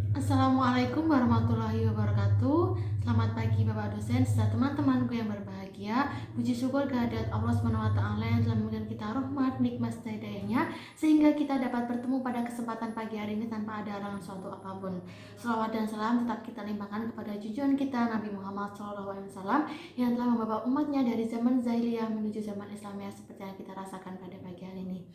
Assalamualaikum warahmatullahi wabarakatuh. Selamat pagi Bapak dosen serta teman-temanku yang berbahagia. Puji syukur kehadirat Allah SWT yang telah memberikan kita rahmat, nikmat serta hidayahnya sehingga kita dapat bertemu pada kesempatan pagi hari ini tanpa ada halangan suatu apapun. Selawat dan salam tetap kita limpahkan kepada junjungan kita Nabi Muhammad SAW yang telah membawa umatnya dari zaman Zahiliyah menuju zaman Islamiyah seperti yang kita rasakan pada pagi hari ini.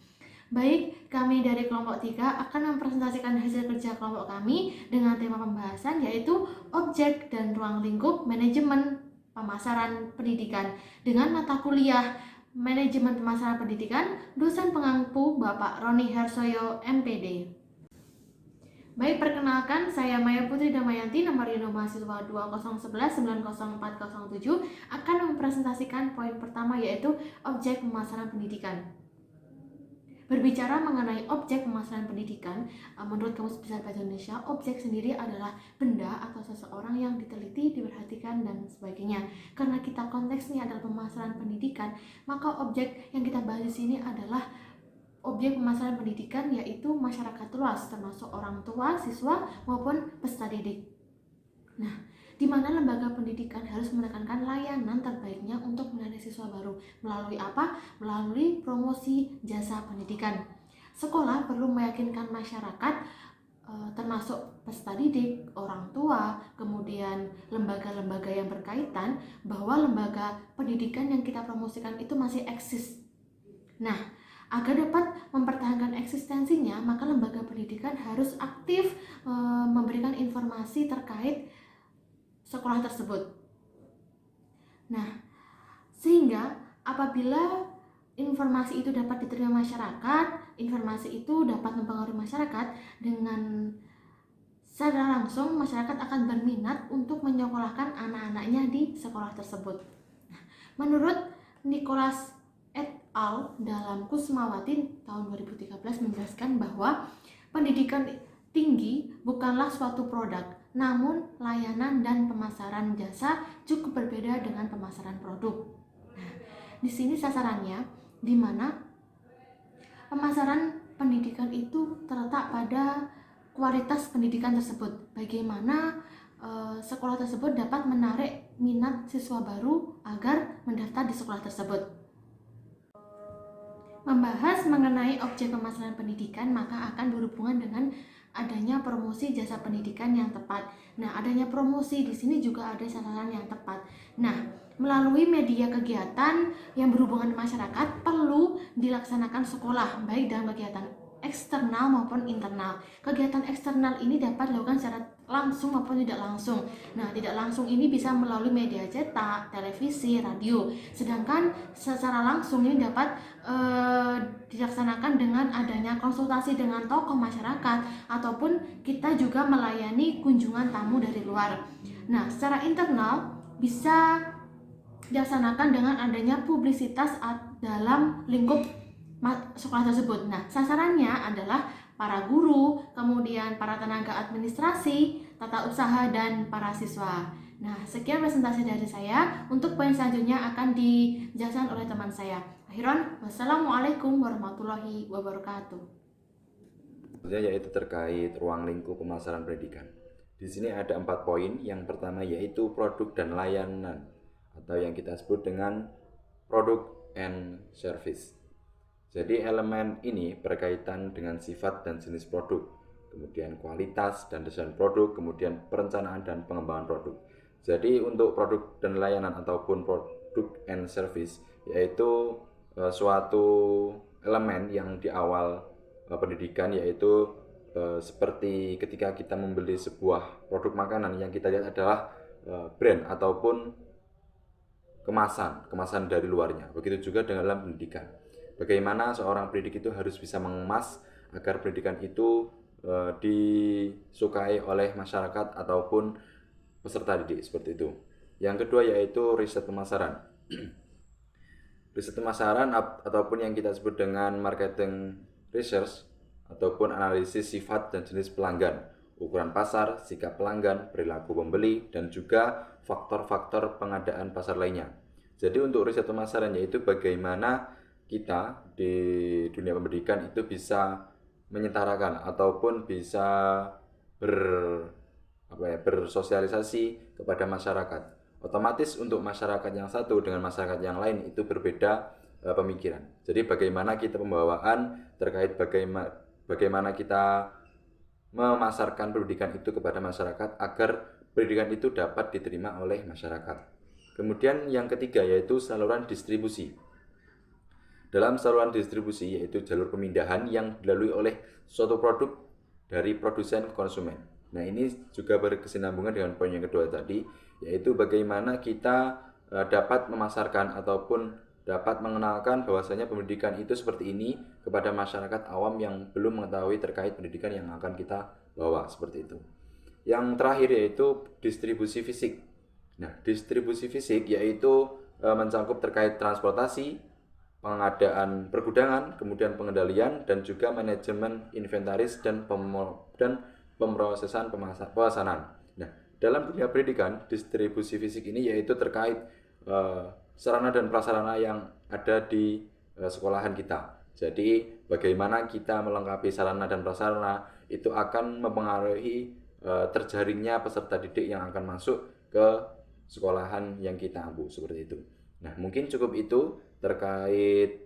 Baik, kami dari kelompok 3 akan mempresentasikan hasil kerja kelompok kami dengan tema pembahasan yaitu objek dan ruang lingkup manajemen pemasaran pendidikan dengan mata kuliah Manajemen Pemasaran Pendidikan, dosen pengampu Bapak Roni Hersoyo, MPD. Baik, perkenalkan saya Maya Putri Damayanti, nomor induk mahasiswa 2011904007 akan mempresentasikan poin pertama yaitu objek pemasaran pendidikan. Berbicara mengenai objek pemasaran pendidikan, menurut Kamus Besar Bahasa Indonesia, objek sendiri adalah benda atau seseorang yang diteliti, diperhatikan, dan sebagainya. Karena kita konteksnya adalah pemasaran pendidikan, maka objek yang kita bahas di sini adalah objek pemasaran pendidikan, yaitu masyarakat luas, termasuk orang tua, siswa, maupun peserta didik. Nah, di mana lembaga pendidikan harus menekankan layanan terbaiknya untuk menarik siswa baru. Melalui apa? Melalui promosi jasa pendidikan. Sekolah perlu meyakinkan masyarakat, termasuk peserta didik, orang tua, kemudian lembaga-lembaga yang berkaitan, bahwa lembaga pendidikan yang kita promosikan itu masih eksis. Nah, agar dapat mempertahankan eksistensinya, maka lembaga pendidikan harus aktif memberikan informasi terkait sekolah tersebut. Nah, sehingga apabila informasi itu dapat diterima masyarakat, informasi itu dapat mempengaruhi masyarakat, dengan secara langsung masyarakat akan berminat untuk menyekolahkan anak-anaknya di sekolah tersebut. Nah, menurut Nicholas et al. Dalam Kusmawati tahun 2013 menjelaskan bahwa pendidikan tinggi bukanlah suatu produk, namun layanan dan pemasaran jasa cukup berbeda dengan pemasaran produk. Nah, di sini sasarannya di mana pemasaran pendidikan itu terletak pada kualitas pendidikan tersebut. Bagaimana sekolah tersebut dapat menarik minat siswa baru agar mendaftar di sekolah tersebut. Membahas mengenai objek pemasaran pendidikan, maka akan berhubungan dengan adanya promosi jasa pendidikan yang tepat. Nah, adanya promosi di sini juga ada sasaran yang tepat. Nah, melalui media kegiatan yang berhubungan dengan masyarakat perlu dilaksanakan sekolah, baik dalam kegiatan eksternal maupun internal. Kegiatan eksternal ini dapat dilakukan secara langsung maupun tidak langsung. Nah, tidak langsung ini bisa melalui media cetak, televisi, radio. Sedangkan secara langsung ini dapat dilaksanakan dengan adanya konsultasi dengan tokoh masyarakat ataupun kita juga melayani kunjungan tamu dari luar. Nah, secara internal bisa dilaksanakan dengan adanya publisitas dalam lingkup sekolah tersebut. Nah, sasarannya adalah para guru, kemudian para tenaga administrasi, tata usaha, dan para siswa. Nah, sekian presentasi dari saya. Untuk poin selanjutnya akan dijelaskan oleh teman saya. Akhiran, wassalamualaikum warahmatullahi wabarakatuh. Yaitu terkait ruang lingkup pemasaran pendidikan. Di sini ada 4 poin. Yang pertama yaitu produk dan layanan atau yang kita sebut dengan product and service. Jadi elemen ini berkaitan dengan sifat dan jenis produk, kemudian kualitas dan desain produk, kemudian perencanaan dan pengembangan produk. Jadi untuk produk dan layanan ataupun product and service yaitu suatu elemen yang di awal pendidikan, yaitu seperti ketika kita membeli sebuah produk makanan, yang kita lihat adalah brand ataupun kemasan dari luarnya. Begitu juga dengan dalam pendidikan. Bagaimana seorang pendidik itu harus bisa mengemas agar pendidikan itu disukai oleh masyarakat ataupun peserta didik, seperti itu. Yang kedua yaitu riset pemasaran. Riset pemasaran ataupun yang kita sebut dengan marketing research ataupun analisis sifat dan jenis pelanggan, ukuran pasar, sikap pelanggan, perilaku pembeli, dan juga faktor-faktor pengadaan pasar lainnya. Jadi untuk riset pemasaran yaitu bagaimana kita di dunia pendidikan itu bisa menyetarakan ataupun bisa bersosialisasi kepada masyarakat. Otomatis untuk masyarakat yang satu dengan masyarakat yang lain itu berbeda pemikiran. Jadi bagaimana kita pembawaan terkait bagaimana kita memasarkan pendidikan itu kepada masyarakat agar pendidikan itu dapat diterima oleh masyarakat. Kemudian yang ketiga yaitu saluran distribusi. Dalam saluran distribusi yaitu jalur pemindahan yang dilalui oleh suatu produk dari produsen ke konsumen. Nah, ini juga berkesinambungan dengan poin yang kedua tadi, yaitu bagaimana kita dapat memasarkan ataupun dapat mengenalkan bahwasanya pendidikan itu seperti ini kepada masyarakat awam yang belum mengetahui terkait pendidikan yang akan kita bawa, seperti itu. Yang terakhir yaitu distribusi fisik. Nah, distribusi fisik yaitu mencakup terkait transportasi, pengadaan pergudangan, kemudian pengendalian dan juga manajemen inventaris dan pemrosesan pemesanan. Nah, dalam dunia pendidikan, distribusi fisik ini yaitu terkait sarana dan prasarana yang ada di sekolahan kita. Jadi, bagaimana kita melengkapi sarana dan prasarana itu akan mempengaruhi terjaringnya peserta didik yang akan masuk ke sekolahan yang kita ampu, seperti itu. Nah, mungkin cukup itu terkait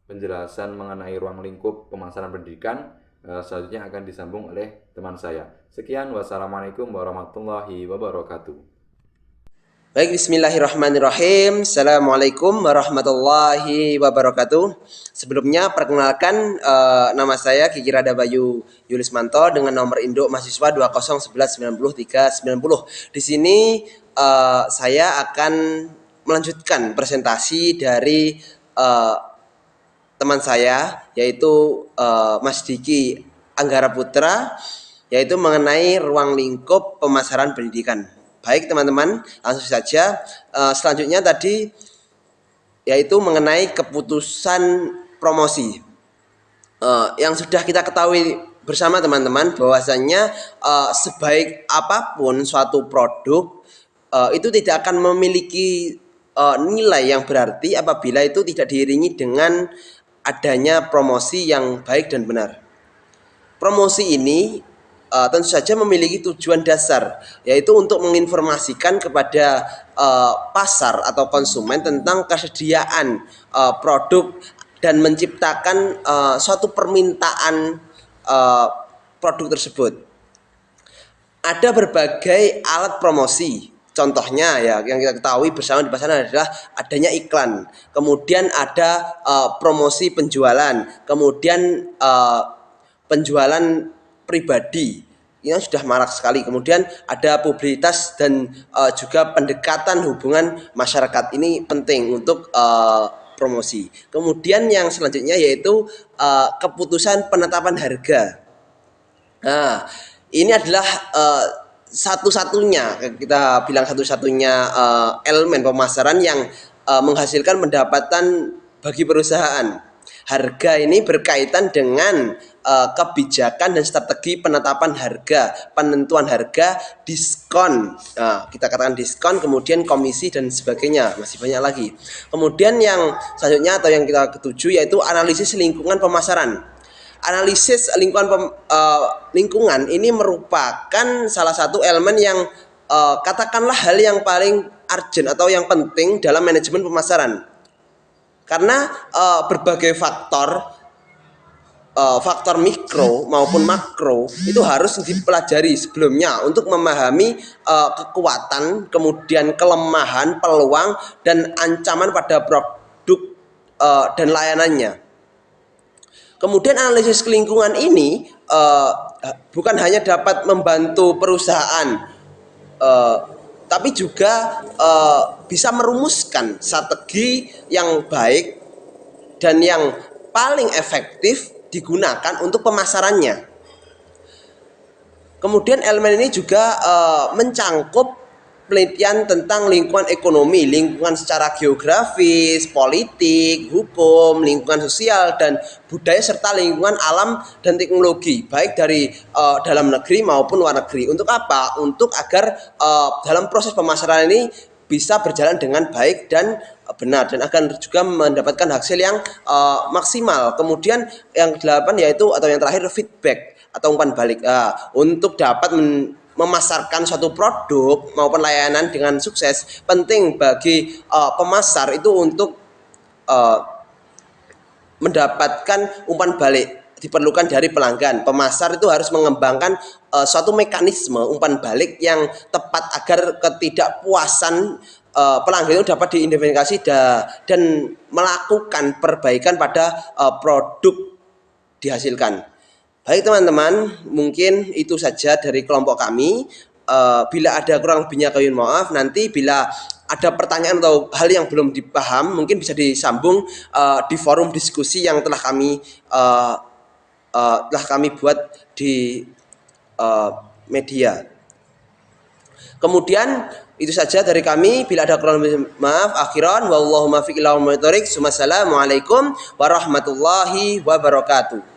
penjelasan mengenai ruang lingkup pemasaran pendidikan. Selanjutnya akan disambung oleh teman saya. Sekian, wassalamualaikum warahmatullahi wabarakatuh. Baik, bismillahirrahmanirrahim. Assalamualaikum warahmatullahi wabarakatuh. Sebelumnya perkenalkan, nama saya Kiki Rada Bayu Yulismanto dengan nomor induk mahasiswa 201190390. Di sini saya akan melanjutkan presentasi dari teman saya, yaitu Mas Diki Anggara Putra, yaitu mengenai ruang lingkup pemasaran pendidikan. Baik teman-teman, langsung saja. Selanjutnya tadi yaitu mengenai keputusan promosi yang sudah kita ketahui bersama teman-teman, bahwasanya sebaik apapun suatu produk itu tidak akan memiliki nilai yang berarti apabila itu tidak diiringi dengan adanya promosi yang baik dan benar. Promosi ini tentu saja memiliki tujuan dasar, yaitu untuk menginformasikan kepada pasar atau konsumen tentang kesediaan produk dan menciptakan suatu permintaan produk tersebut. Ada berbagai alat promosi. Contohnya ya yang kita ketahui bersama di pasaran adalah adanya iklan, kemudian ada promosi penjualan, kemudian penjualan pribadi yang sudah marak sekali. Kemudian ada publisitas dan juga pendekatan hubungan masyarakat, ini penting untuk promosi. Kemudian yang selanjutnya yaitu keputusan penetapan harga. Nah, ini adalah satu-satunya, kita bilang satu-satunya elemen pemasaran yang menghasilkan pendapatan bagi perusahaan. Harga ini berkaitan dengan kebijakan dan strategi penetapan harga, penentuan harga, diskon. Nah, kita katakan diskon, kemudian komisi dan sebagainya, masih banyak lagi. Kemudian yang selanjutnya atau yang kita ketujuh yaitu analisis lingkungan pemasaran. Analisis lingkungan ini merupakan salah satu elemen yang katakanlah hal yang paling urgent atau yang penting dalam manajemen pemasaran. Karena berbagai faktor mikro maupun makro itu harus dipelajari sebelumnya untuk memahami kekuatan, kemudian kelemahan, peluang, dan ancaman pada produk dan layanannya. Kemudian analisis lingkungan ini bukan hanya dapat membantu perusahaan, tapi juga bisa merumuskan strategi yang baik dan yang paling efektif digunakan untuk pemasarannya. Kemudian elemen ini juga mencangkup penelitian tentang lingkungan ekonomi, lingkungan secara geografis, politik, hukum, lingkungan sosial, dan budaya, serta lingkungan alam dan teknologi, baik dari dalam negeri maupun luar negeri. Untuk apa? Untuk agar dalam proses pemasaran ini bisa berjalan dengan baik dan benar, dan akan juga mendapatkan hasil yang maksimal. Kemudian yang ke-8 yaitu atau yang terakhir feedback atau umpan balik. Untuk dapat memasarkan suatu produk maupun layanan dengan sukses, penting bagi pemasar itu untuk mendapatkan umpan balik diperlukan dari pelanggan. Pemasar itu harus mengembangkan suatu mekanisme umpan balik yang tepat agar ketidakpuasan pelanggan itu dapat diidentifikasi dan melakukan perbaikan pada produk dihasilkan. Baik teman-teman, mungkin itu saja dari kelompok kami. Bila ada kurang lebihnya kami maaf. Nanti bila ada pertanyaan atau hal yang belum dipaham, mungkin bisa disambung di forum diskusi yang telah kami buat di media. Kemudian itu saja dari kami. Bila ada kurang lebih maaf. Akhiran wallahu muwaffiq ila aqwamit thoriq. Wassalamualaikum warahmatullahi wabarakatuh.